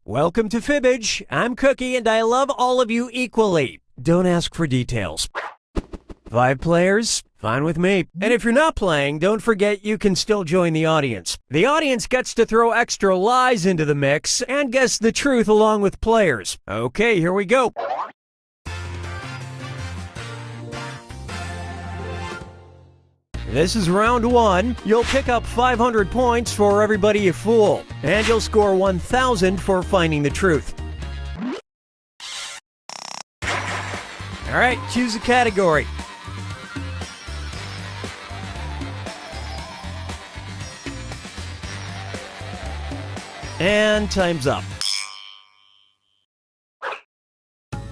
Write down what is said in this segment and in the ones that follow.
Welcome to Fibbage. I'm Cookie and I love all of you equally. Don't ask for details. 5 players? Fine with me. And if you're not playing, don't forget you can still join the audience. The audience gets to throw extra lies into the mix and guess the truth along with players. Okay, here we go. This is round 1. You'll pick up 500 points for everybody you fool, and you'll score 1,000 for finding the truth. All right, choose a category. And time's up.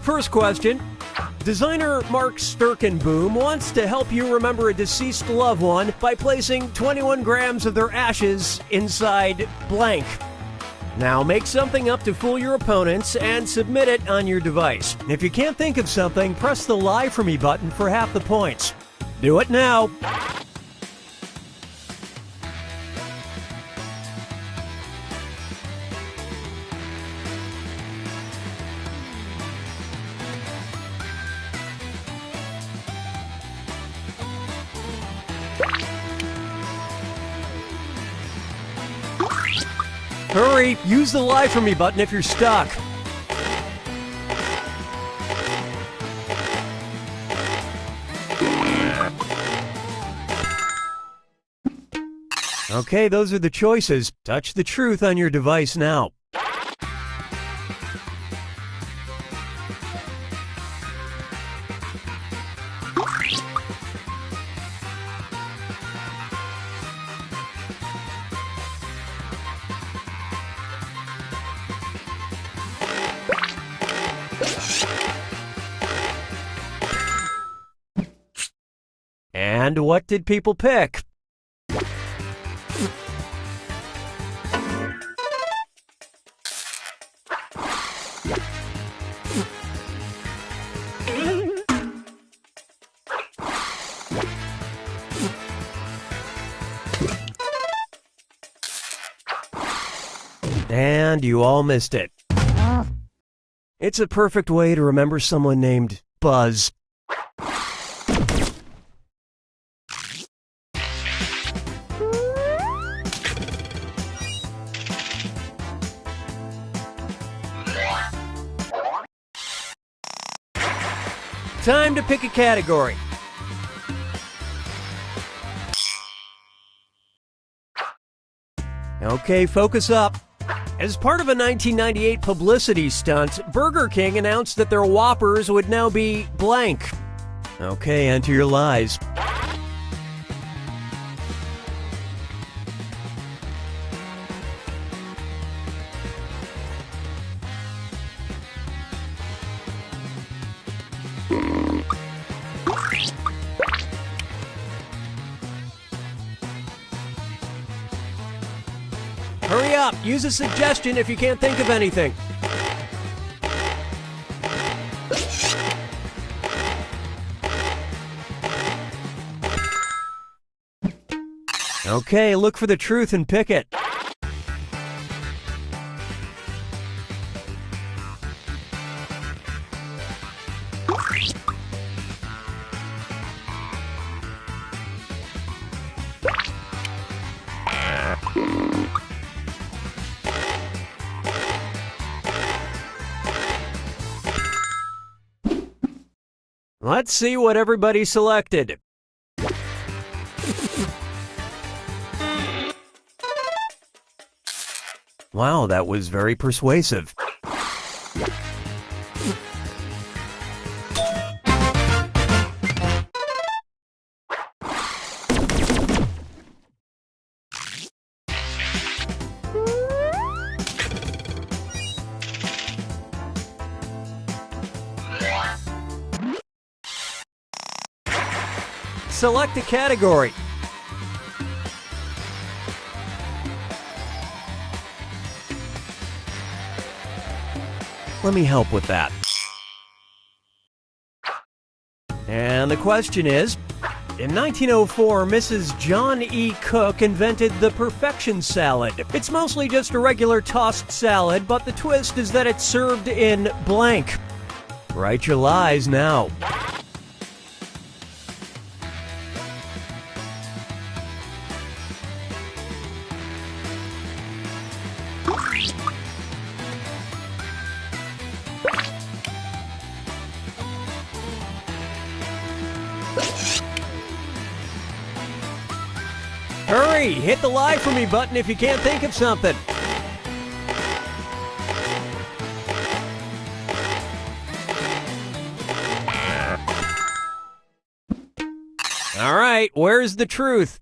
First question. Designer Mark Sturkenboom wants to help you remember a deceased loved one by placing 21 grams of their ashes inside blank. Now make something up to fool your opponents and submit it on your device. If you can't think of something, press the Lie For Me button for half the points. Do it now. Hurry! Use the Lie For Me button if you're stuck. Okay, those are the choices. Touch the truth on your device now. And what did people pick? And you all missed it. It's a perfect way to remember someone named Buzz. Time to pick a category. Okay, focus up. As part of a 1998 publicity stunt, Burger King announced that their Whoppers would now be blank. Okay, enter your lies. Hurry up! Use a suggestion if you can't think of anything. Okay, look for the truth and pick it. Let's see what everybody selected. Wow, that was very persuasive. Select a category. Let me help with that. And the question is, In 1904, Mrs. John E. Cook invented the perfection salad. It's mostly just a regular tossed salad, but the twist is that it's served in blank. Write your lies now. Hurry! Hit the lie for me button if you can't think of something. All right, where's the truth?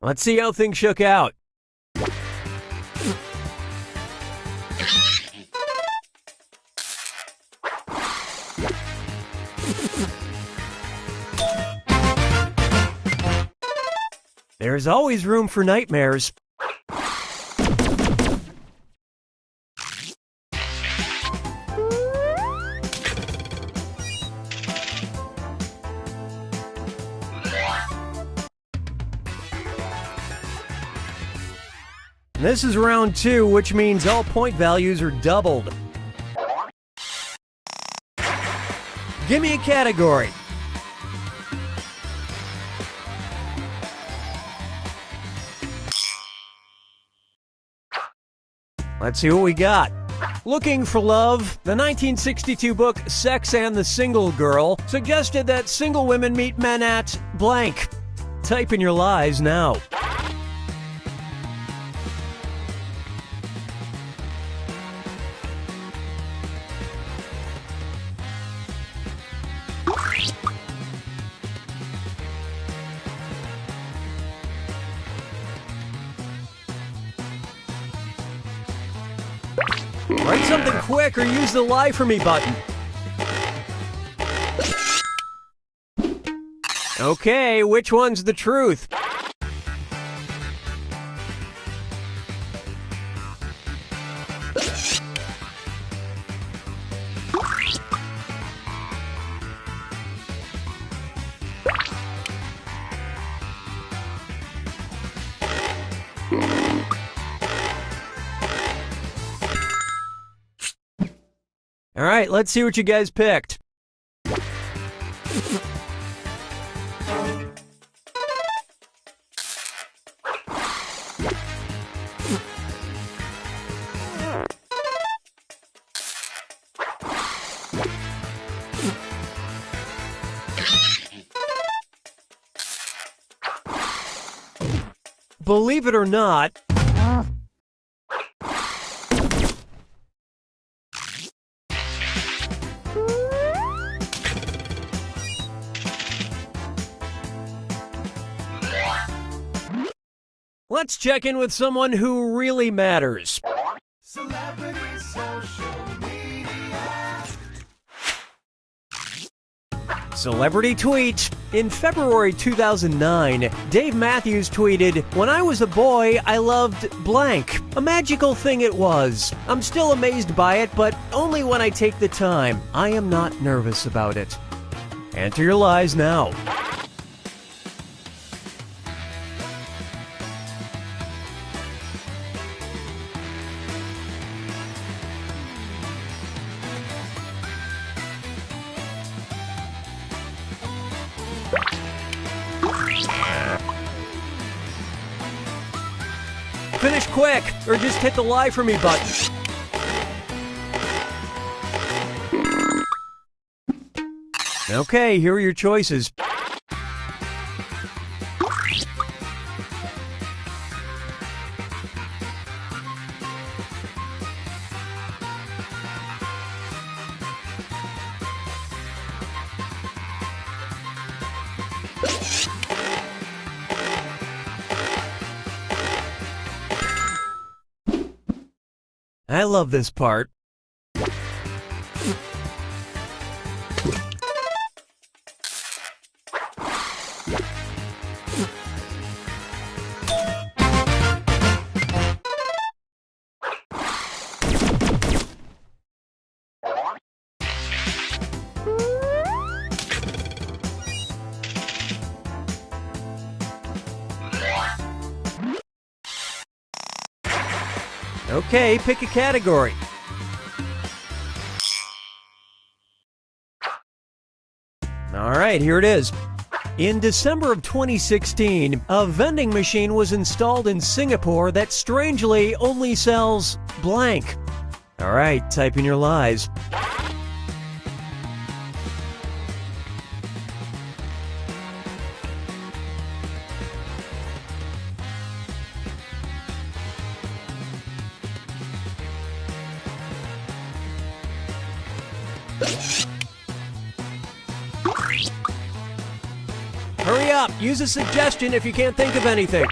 Let's see how things shook out. There's always room for nightmares. This is round 2, which means all point values are doubled. Give me a category. Let's see what we got. Looking for Love, the 1962 book Sex and the Single Girl, suggested that single women meet men at blank. Type in your lies now. Write something quick or use the lie for me button. Okay, which one's the truth? All right, let's see what you guys picked. Believe it or not, let's check in with someone who really matters. Celebrity social media. Celebrity tweet. In February 2009, Dave Matthews tweeted, "When I was a boy, I loved blank. A magical thing it was. I'm still amazed by it, but only when I take the time. I am not nervous about it." Enter your lies now. Finish quick, or just hit the lie for me button. Okay, here are your choices. I love this part. Okay, pick a category. All right, here it is. In December of 2016, a vending machine was installed in Singapore that strangely only sells blank. All right, type in your lies. Hurry up! Use a suggestion if you can't think of anything.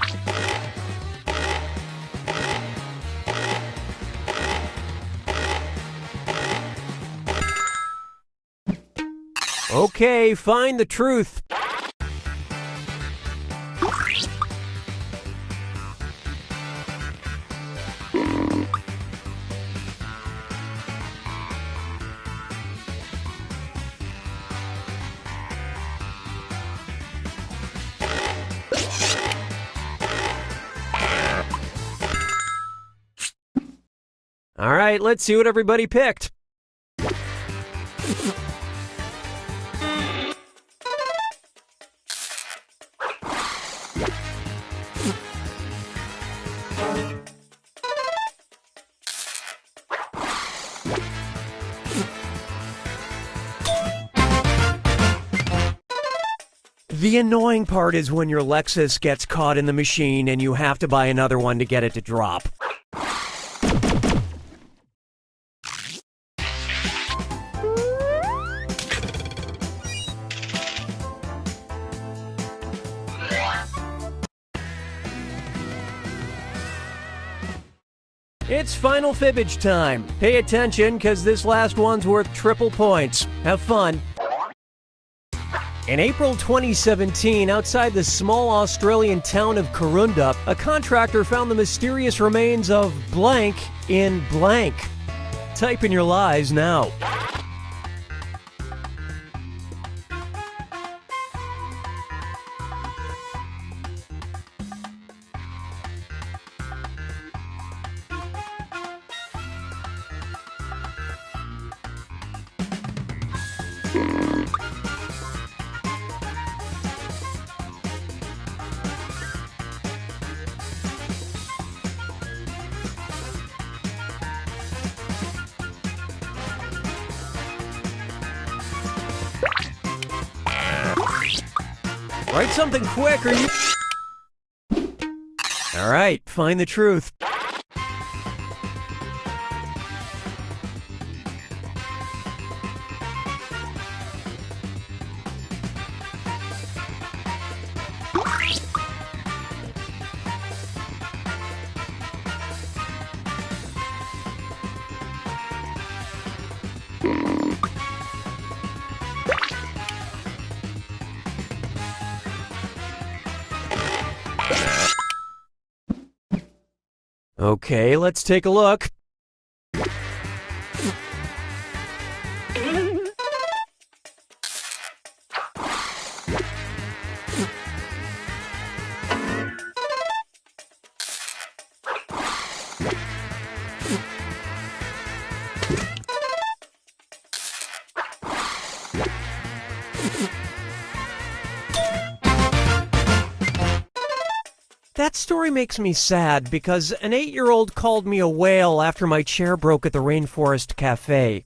Okay, find the truth. All right, let's see what everybody picked. The annoying part is when your Lexus gets caught in the machine and you have to buy another one to get it to drop. It's final fibbage time. Pay attention, because this last one's worth triple points. Have fun. In April 2017, outside the small Australian town of Corunda, a contractor found the mysterious remains of blank in blank. Type in your lies now. Write something quick or you... All right, find the truth. Okay, let's take a look. That story makes me sad because an 8-year-old called me a whale after my chair broke at the Rainforest Cafe.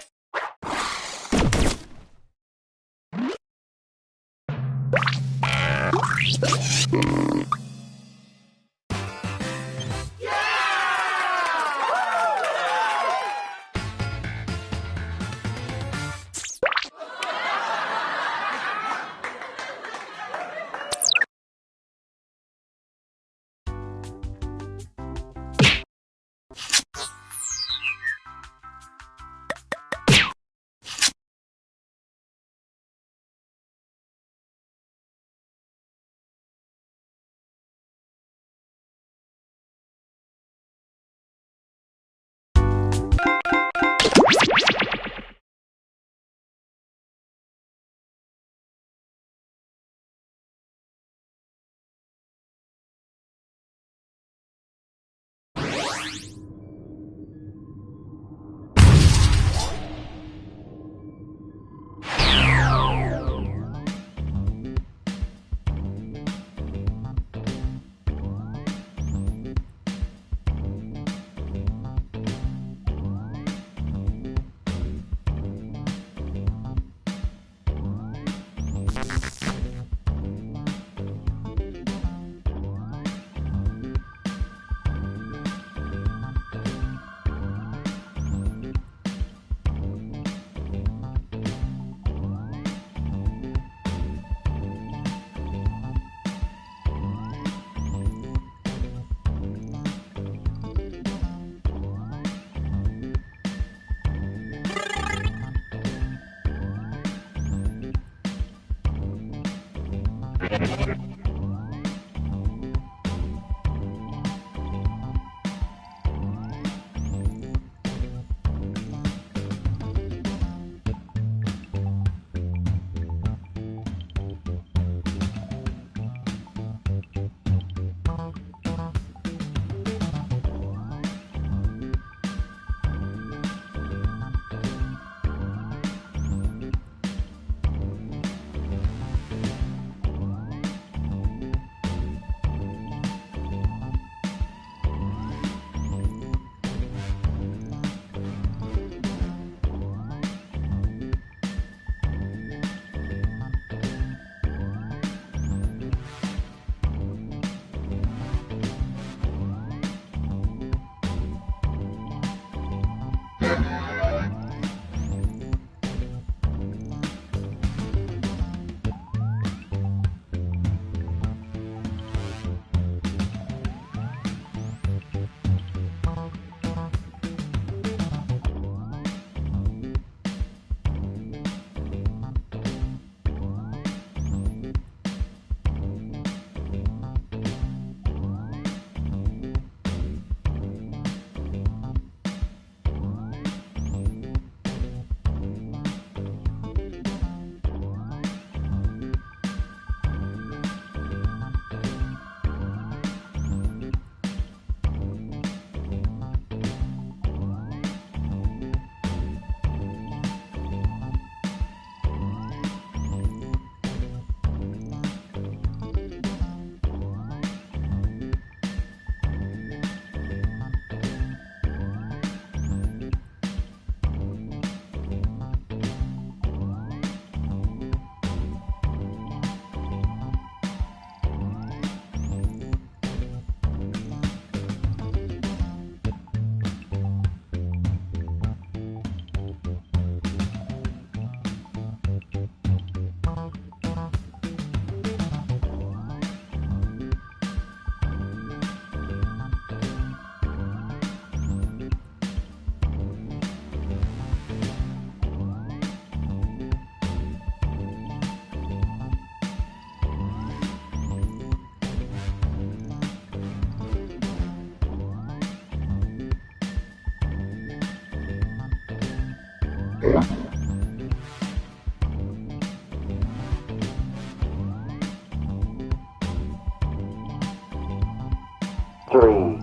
3,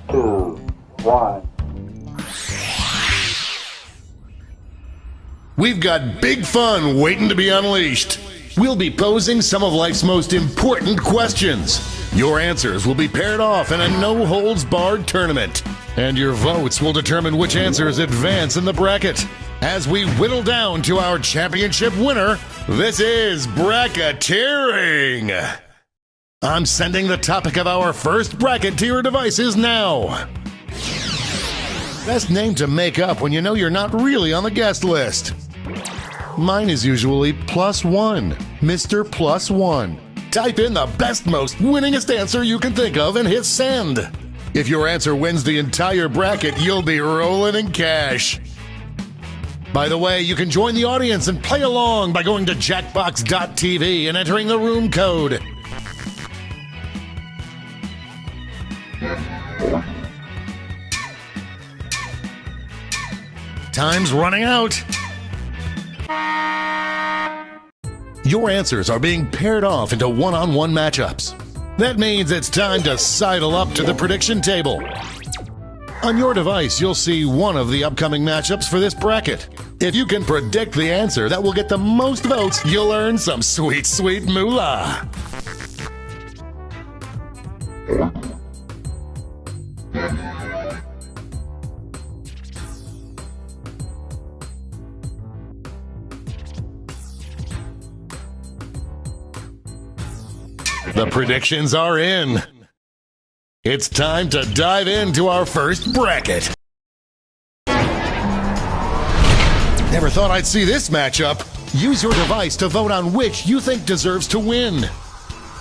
2, 1. We've got big fun waiting to be unleashed. We'll be posing some of life's most important questions. Your answers will be paired off in a no-holds-barred tournament. And your votes will determine which answers advance in the bracket. As we whittle down to our championship winner, this is bracketeering. I'm sending the topic of our first bracket to your devices now. Best name to make up when you know you're not really on the guest list. Mine is usually +1, Mr. +1. Type in the best, most winningest answer you can think of and hit send. If your answer wins the entire bracket, you'll be rolling in cash. By the way, you can join the audience and play along by going to Jackbox.tv and entering the room code. Time's running out. Your answers are being paired off into one-on-one matchups. That means it's time to sidle up to the prediction table. On your device, you'll see one of the upcoming matchups for this bracket. If you can predict the answer that will get the most votes, you'll earn some sweet, sweet moolah. The predictions are in. It's time to dive into our first bracket. Never thought I'd see this matchup. Use your device to vote on which you think deserves to win.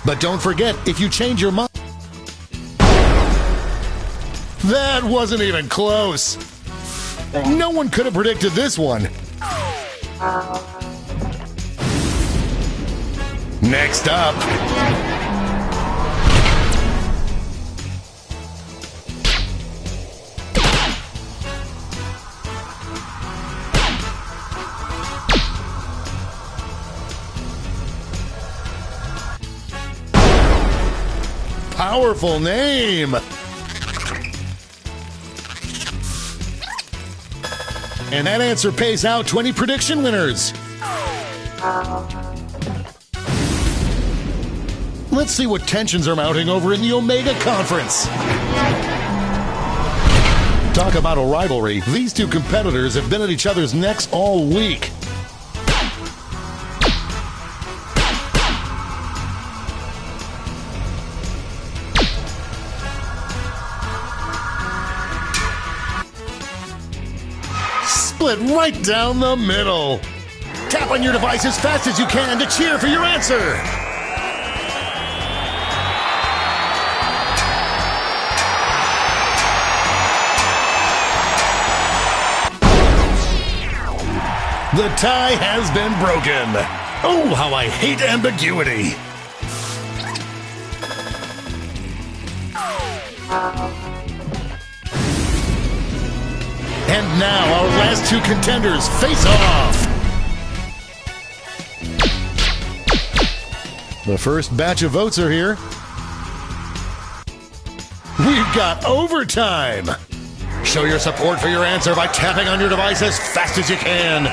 But don't forget, if you change your mind... That wasn't even close. No one could have predicted this one. Next up, powerful name. And that answer pays out 20 prediction winners. Let's see what tensions are mounting over in the Omega Conference. Talk about a rivalry. These two competitors have been at each other's necks all week. Split right down the middle. Tap on your device as fast as you can to cheer for your answer. The tie has been broken. Oh, how I hate ambiguity. And now our last two contenders face off. The first batch of votes are here. We've got overtime. Show your support for your answer by tapping on your device as fast as you can.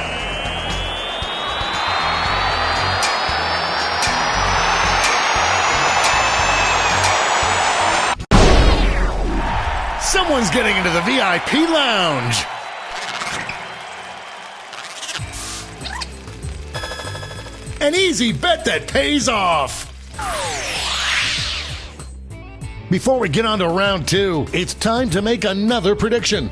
Someone's getting into the VIP lounge. An easy bet that pays off. Before we get on to round two, it's time to make another prediction.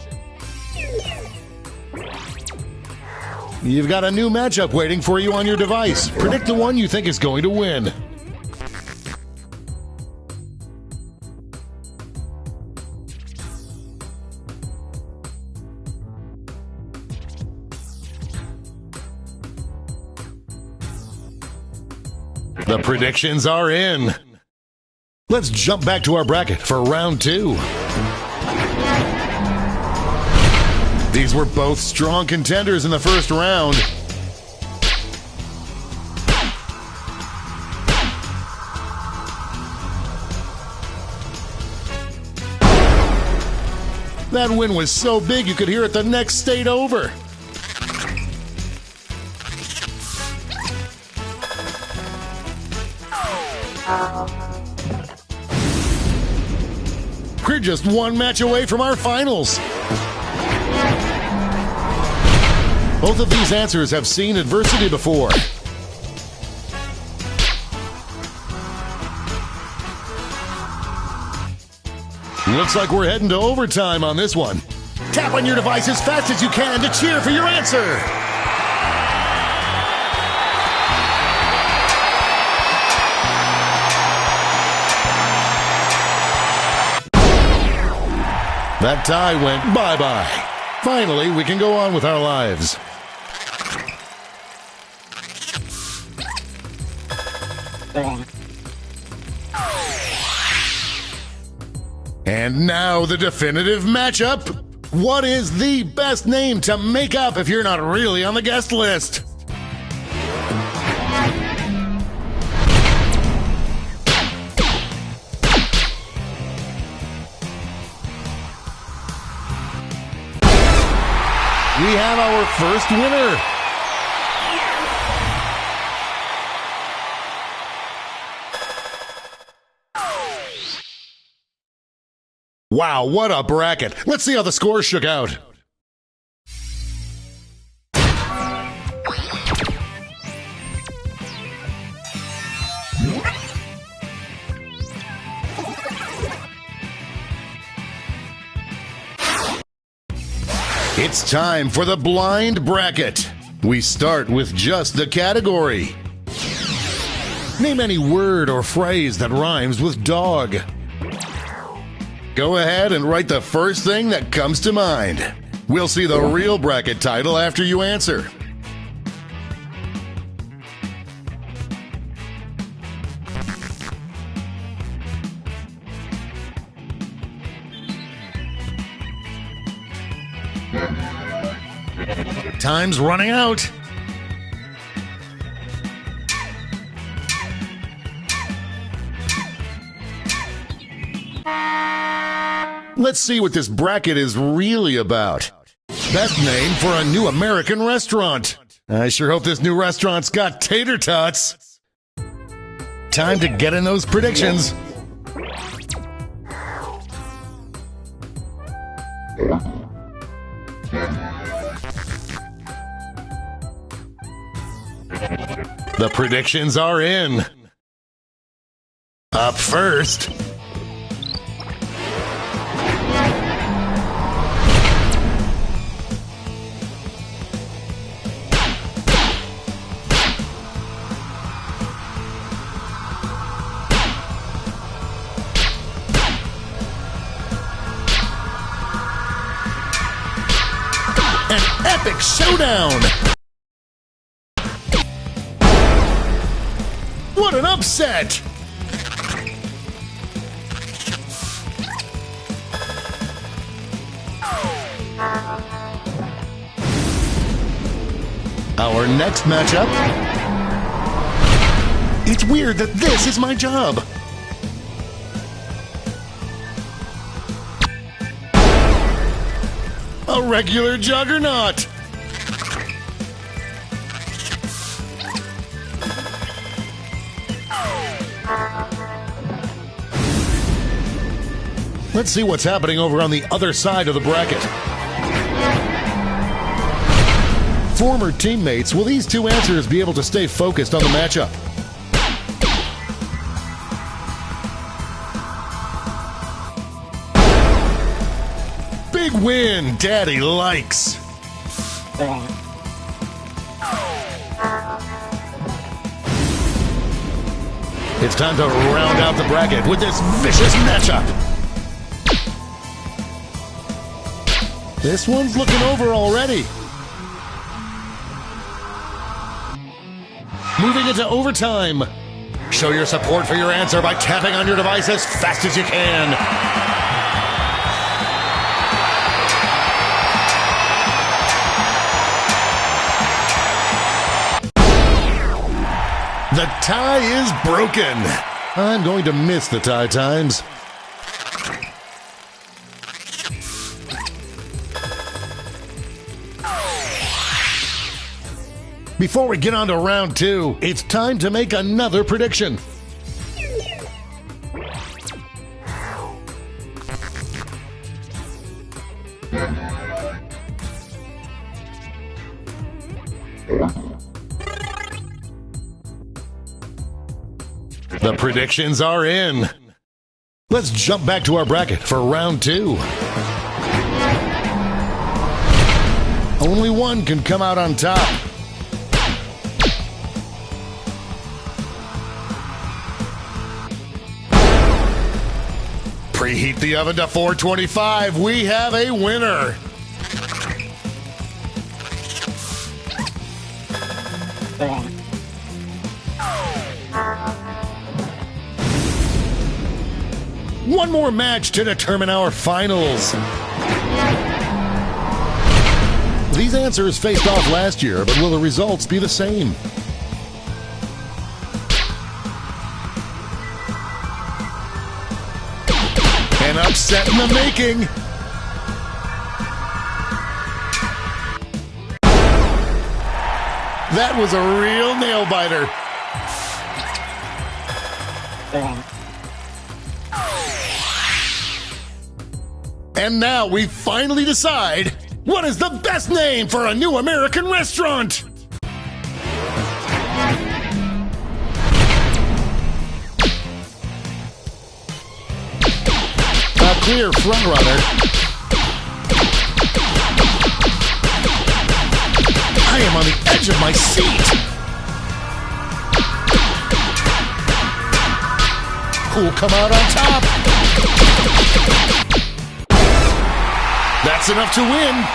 You've got a new matchup waiting for you on your device. Predict the one you think is going to win. The predictions are in. Let's jump back to our bracket for round two. These were both strong contenders in the first round. That win was so big you could hear it the next state over. We're just one match away from our finals. Both of these answers have seen adversity before. Looks like we're heading to overtime on this one. Tap on your device as fast as you can to cheer for your answer. That tie went bye-bye. Finally, we can go on with our lives. And now the definitive matchup. What is the best name to make up if you're not really on the guest list? We have our first winner. Wow, what a bracket. Let's see how the scores shook out. It's time for the blind bracket. We start with just the category. Name any word or phrase that rhymes with dog. Go ahead and write the first thing that comes to mind. We'll see the real bracket title after you answer. Time's running out. Let's see what this bracket is really about. Best name for a new American restaurant. I sure hope this new restaurant's got tater tots. Time to get in those predictions. The predictions are in. Up first. An epic showdown! What an upset! Our next matchup. It's weird that this is my job. A regular juggernaut. Let's see what's happening over on the other side of the bracket. Former teammates, will these two answers be able to stay focused on the matchup? Big win, Daddy likes. It's time to round out the bracket with this vicious matchup. This one's looking over already. Moving into overtime. Show your support for your answer by tapping on your device as fast as you can. The tie is broken. I'm going to miss the tie times. Before we get on to round two, it's time to make another prediction. The predictions are in. Let's jump back to our bracket for round two. Only one can come out on top. Preheat the oven to 425. We have a winner. One more match to determine our finals. These answers faced off last year, but will the results be the same? An upset in the making. That was a real nail biter. And now we finally decide what is the best name for a new American restaurant. A clear frontrunner. I am on the edge of my seat. Who'll come out on top? That's enough to win.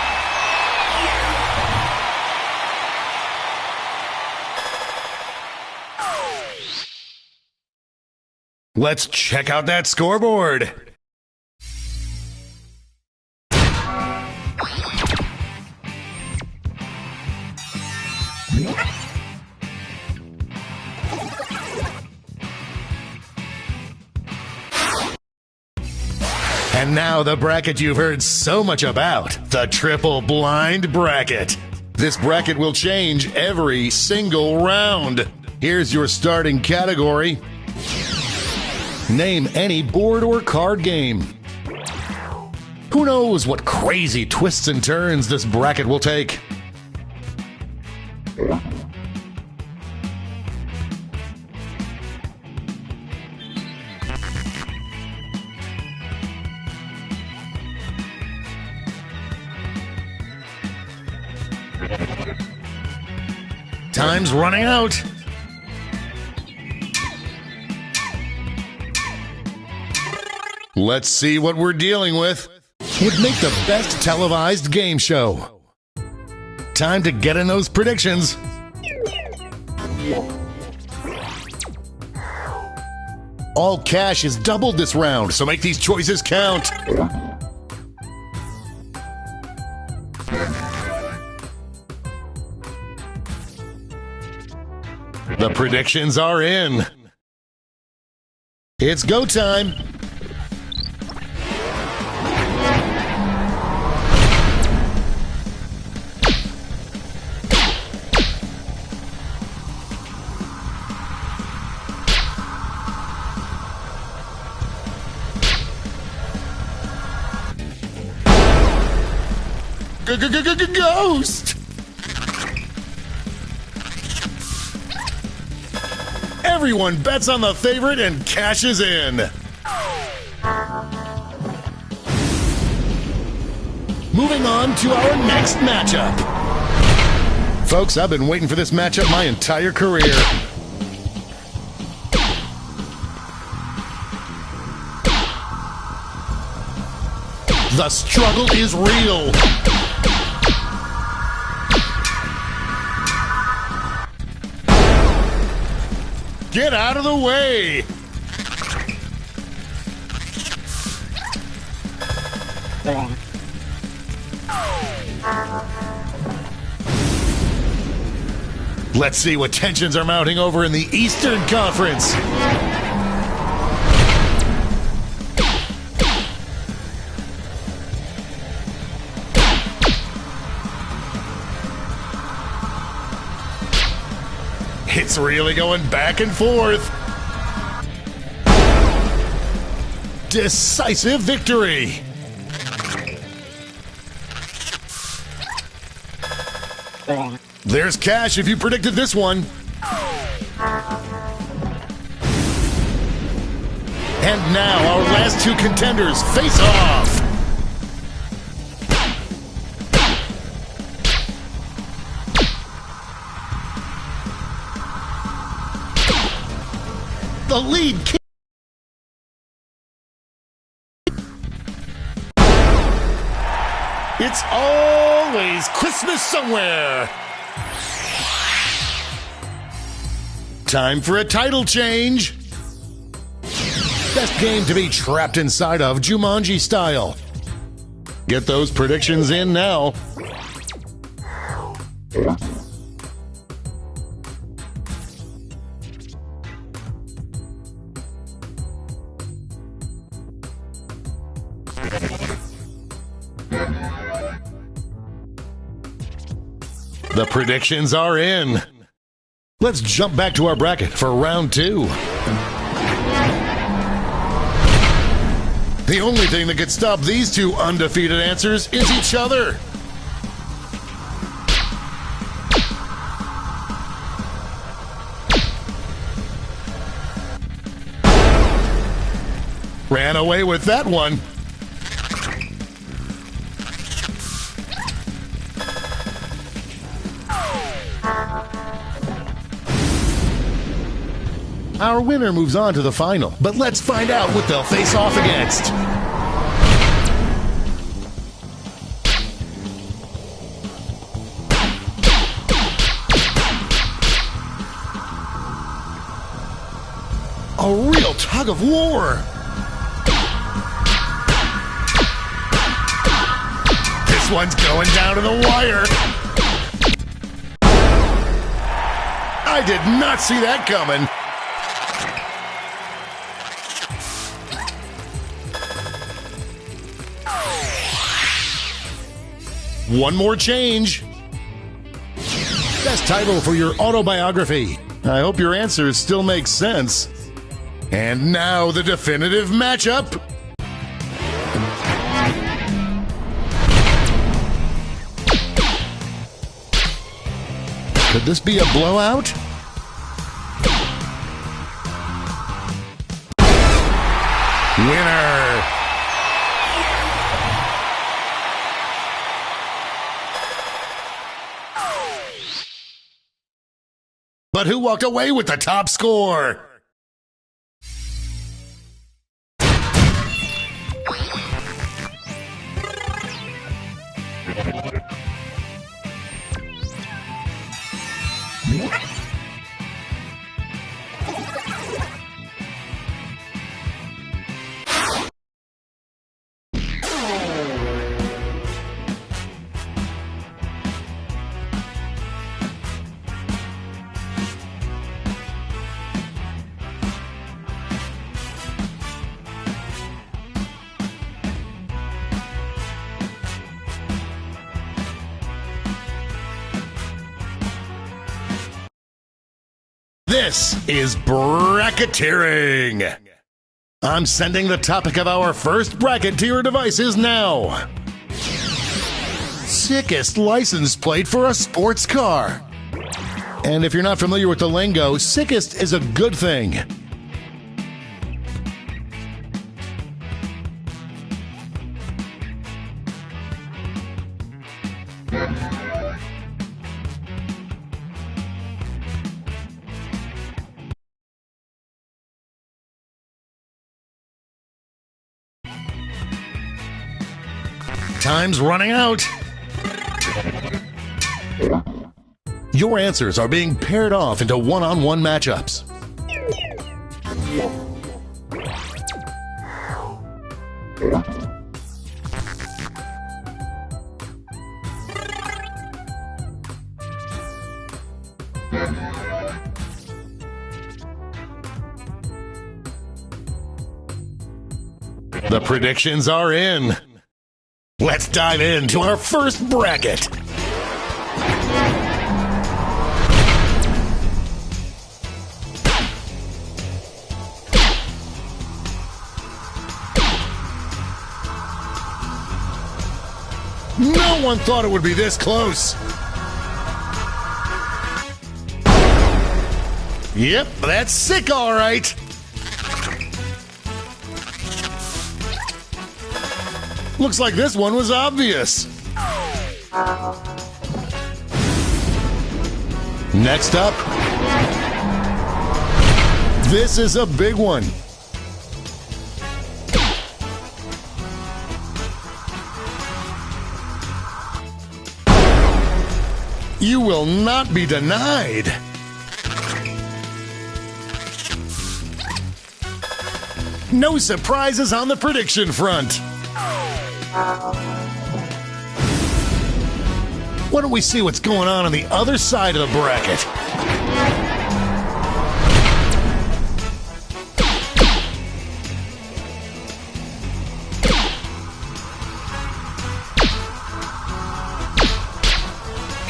Let's check out that scoreboard. And now the bracket you've heard so much about, the triple blind bracket. This bracket will change every single round. Here's your starting category. Name any board or card game. Who knows what crazy twists and turns this bracket will take? Time's running out. Let's see what we're dealing with. Would make the best televised game show. Time to get in those predictions. All cash is doubled this round, so make these choices count. The predictions are in. It's go time. Ghost! Everyone bets on the favorite and cashes in. Moving on to our next matchup. Folks, I've been waiting for this matchup my entire career. The struggle is real. Get out of the way! Let's see what tensions are mounting over in the Eastern Conference. It's really going back and forth. Decisive victory. There's cash if you predicted this one. And now our last two contenders face off. The lead. It's always Christmas somewhere. Time for a title change. Best game to be trapped inside of, Jumanji style. Get those predictions in now. The predictions are in. Let's jump back to our bracket for round two. The only thing that could stop these two undefeated answers is each other. Ran away with that one. Our winner moves on to the final, but let's find out what they'll face off against. A real tug of war. This one's going down to the wire. I did not see that coming. one more change. Best title for your autobiography. I hope your answers still make sense. And now the definitive matchup. Could this be a blowout? Winner! But who walked away with the top score? This is bracketeering. I'm sending the topic of our first bracket to your devices now. Sickest license plate for a sports car. And if you're not familiar with the lingo, sickest is a good thing. Time's running out. Your answers are being paired off into one-on-one matchups. The predictions are in. Let's dive into our first bracket. No one thought it would be this close. Yep, that's sick, all right. Looks like this one was obvious. Next up, this is a big one. You will not be denied. No surprises on the prediction front. Why don't we see what's going on the other side of the bracket?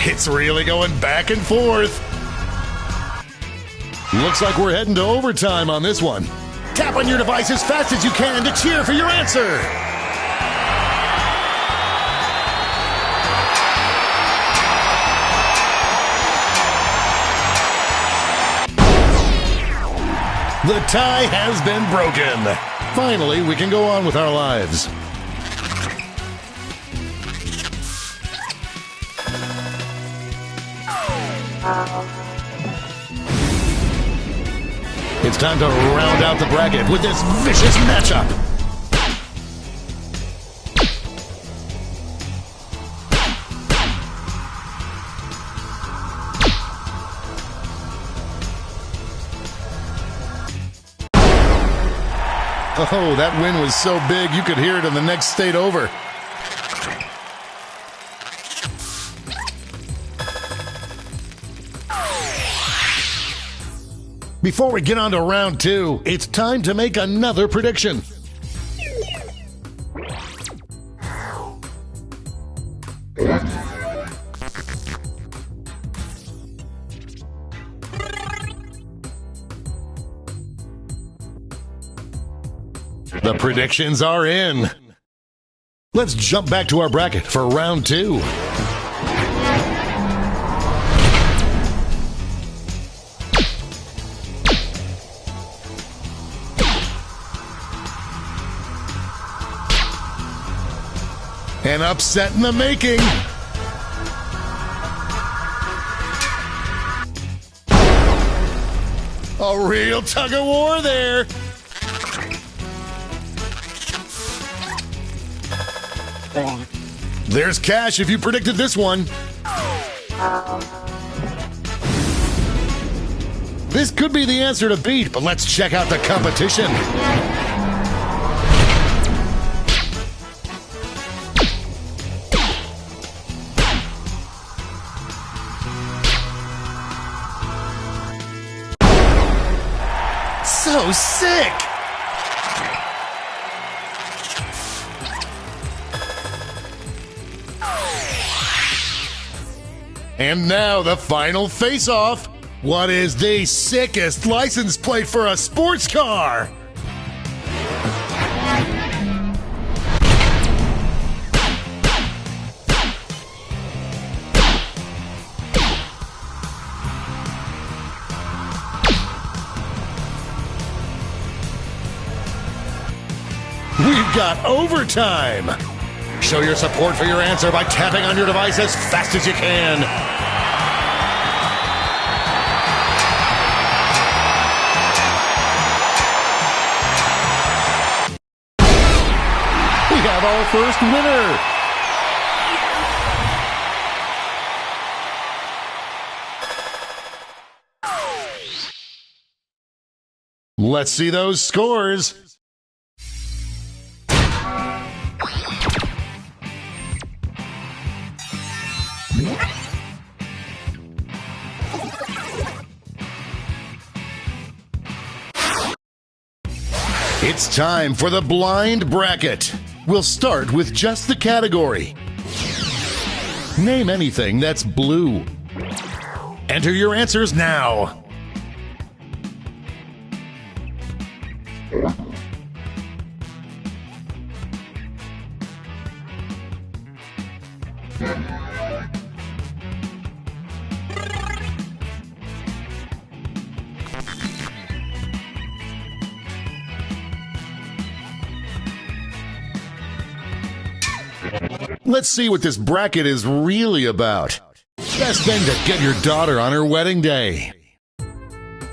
It's really going back and forth. Looks like we're heading to overtime on this one. Tap on your device as fast as you can to cheer for your answer. The tie has been broken. Finally, we can go on with our lives. It's time to round out the bracket with this vicious matchup. Oh, that win was so big you could hear it in the next state over. Before we get on to round two, it's time to make another prediction. The predictions are in. Let's jump back to our bracket for round 2. An upset in the making. A real tug of war there. There's cash if you predicted this one. This could be the answer to beat, but let's check out the competition. So sick! And now the final face-off. What is the sickest license plate for a sports car? We've got overtime! Show your support for your answer by tapping on your device as fast as you can. We have our first winner! Let's see those scores. It's time for the blind bracket. We'll start with just the category. Name anything that's blue. Enter your answers now. Let's see what this bracket is really about. Best thing to get your daughter on her wedding day.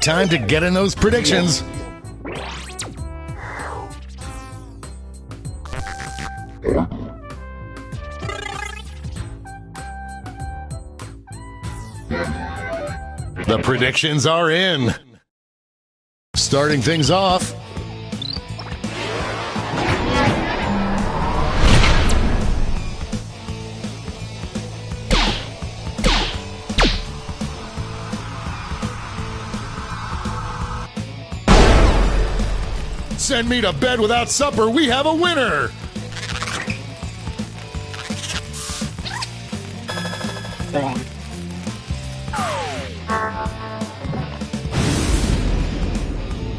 Time to get in those predictions. The predictions are in. Starting things off. Send me to bed without supper. We have a winner.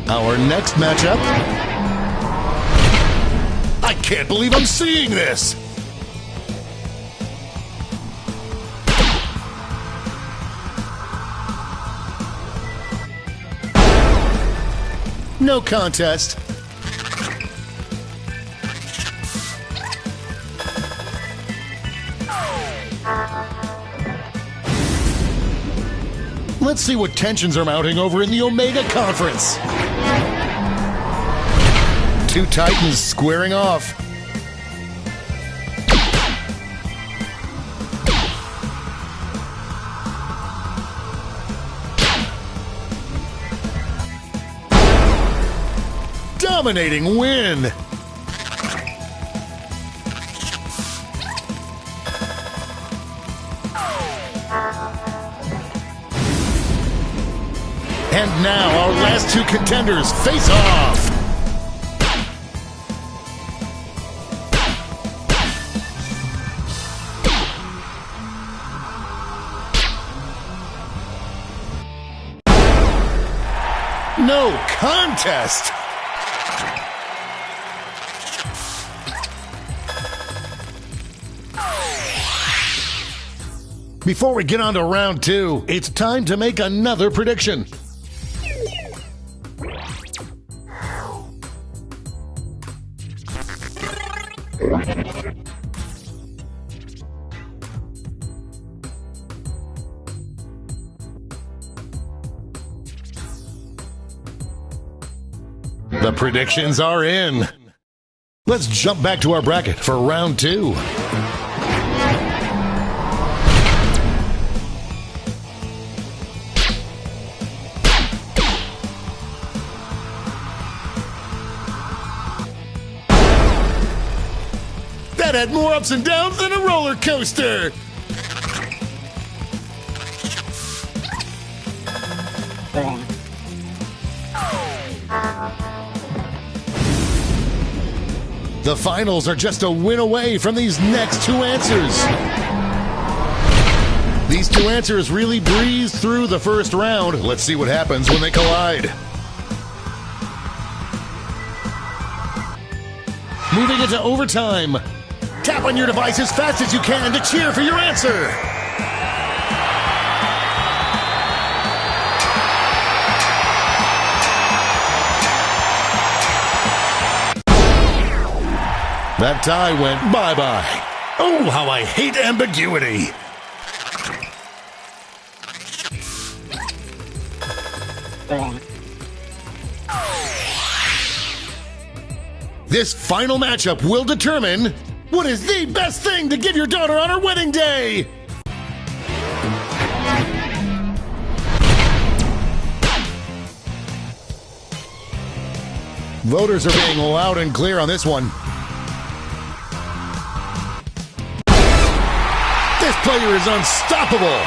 Our next matchup. I can't believe I'm seeing this. No contest. Let's see what tensions are mounting over in the Omega Conference. Two Titans squaring off. Dominating win. And now our last two contenders face off. No contest. Before we get on to round 2, it's time to make another prediction. The predictions are in. Let's jump back to our bracket for round 2. That had more ups and downs than a roller coaster. The finals are just a win away from these next 2 answers. These 2 answers really breezed through the first round. Let's see what happens when they collide. Moving into overtime. Tap on your device as fast as you can to cheer for your answer. That tie went bye-bye. Oh, how I hate ambiguity. This final matchup will determine what is the best thing to give your daughter on her wedding day. Voters are being loud and clear on this one. This player is unstoppable.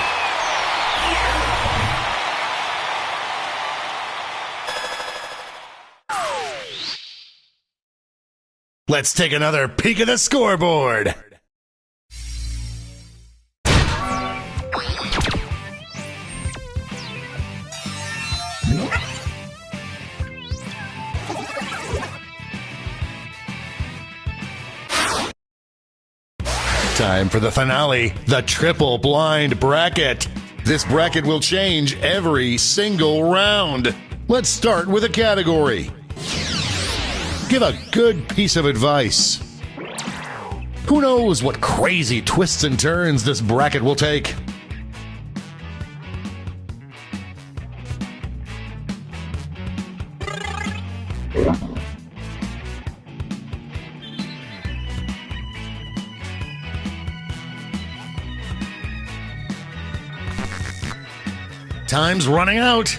Let's take another peek at the scoreboard. Time for the finale, the triple blind bracket. This bracket will change every single round. Let's start with a category. Give a good piece of advice. Who knows what crazy twists and turns this bracket will take? Time's running out.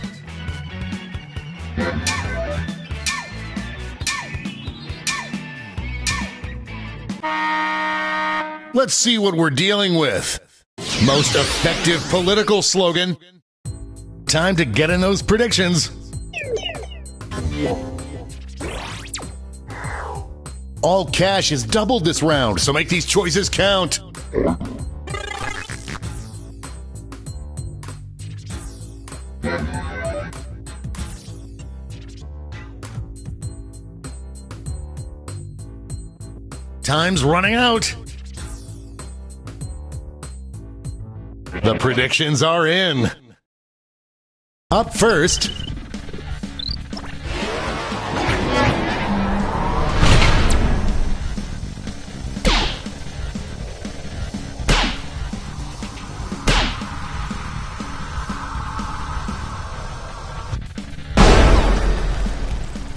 Let's see what we're dealing with. Most effective political slogan. Time to get in those predictions. All cash is doubled this round, so make these choices count. Time's running out. The predictions are in. Up first,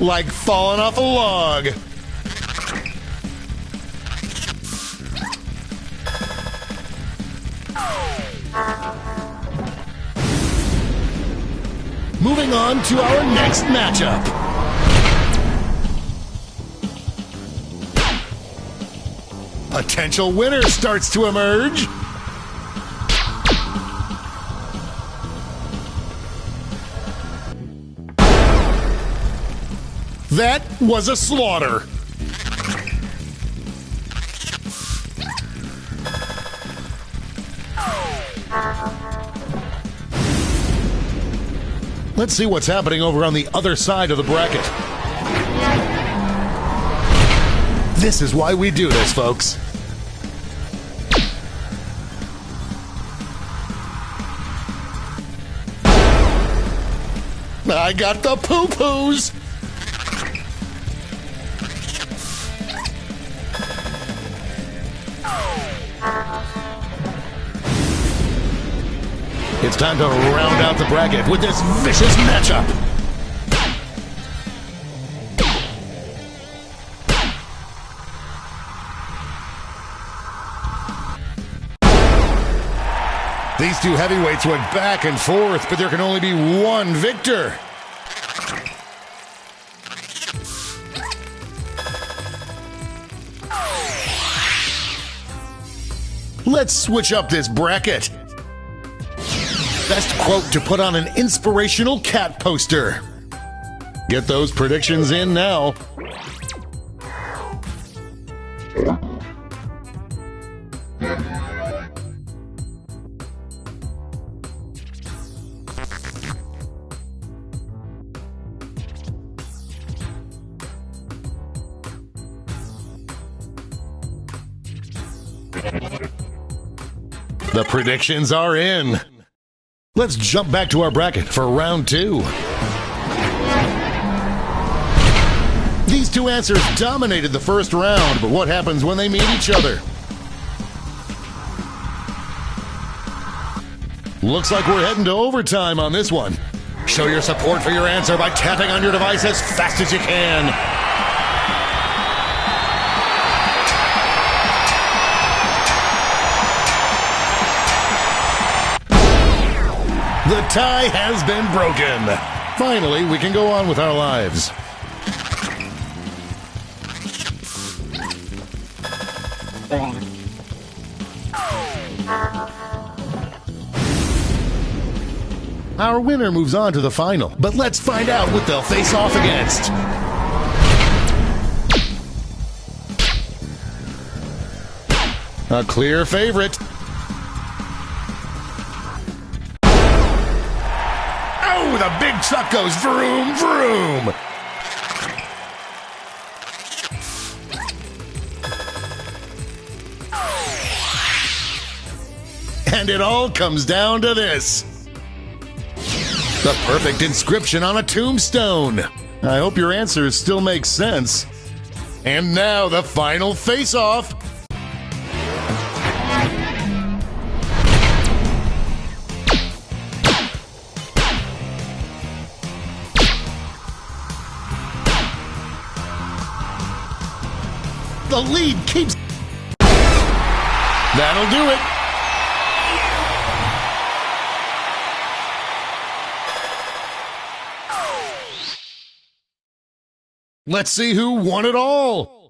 like falling off a log. Moving on to our next matchup. Potential winner starts to emerge. That was a slaughter. Let's see what's happening over on the other side of the bracket. This is why we do this, folks. I got the poo-poos. It's time to round out the bracket with this vicious matchup. These two heavyweights went back and forth, but there can only be one victor. Let's switch up this bracket. Best quote to put on an inspirational cat poster. Get those predictions in now. The predictions are in. Let's jump back to our bracket for round 2. These two answers dominated the first round, but what happens when they meet each other? Looks like we're heading to overtime on this one. Show your support for your answer by tapping on your device as fast as you can. The tie has been broken. Finally, we can go on with our lives. Our winner moves on to the final, but let's find out what they'll face off against. A clear favorite. Oh, the big truck goes vroom, vroom. And it all comes down to this. The perfect inscription on a tombstone. I hope your answers still make sense. And now the final face-off. The lead keeps... That'll do it. Let's see who won it all.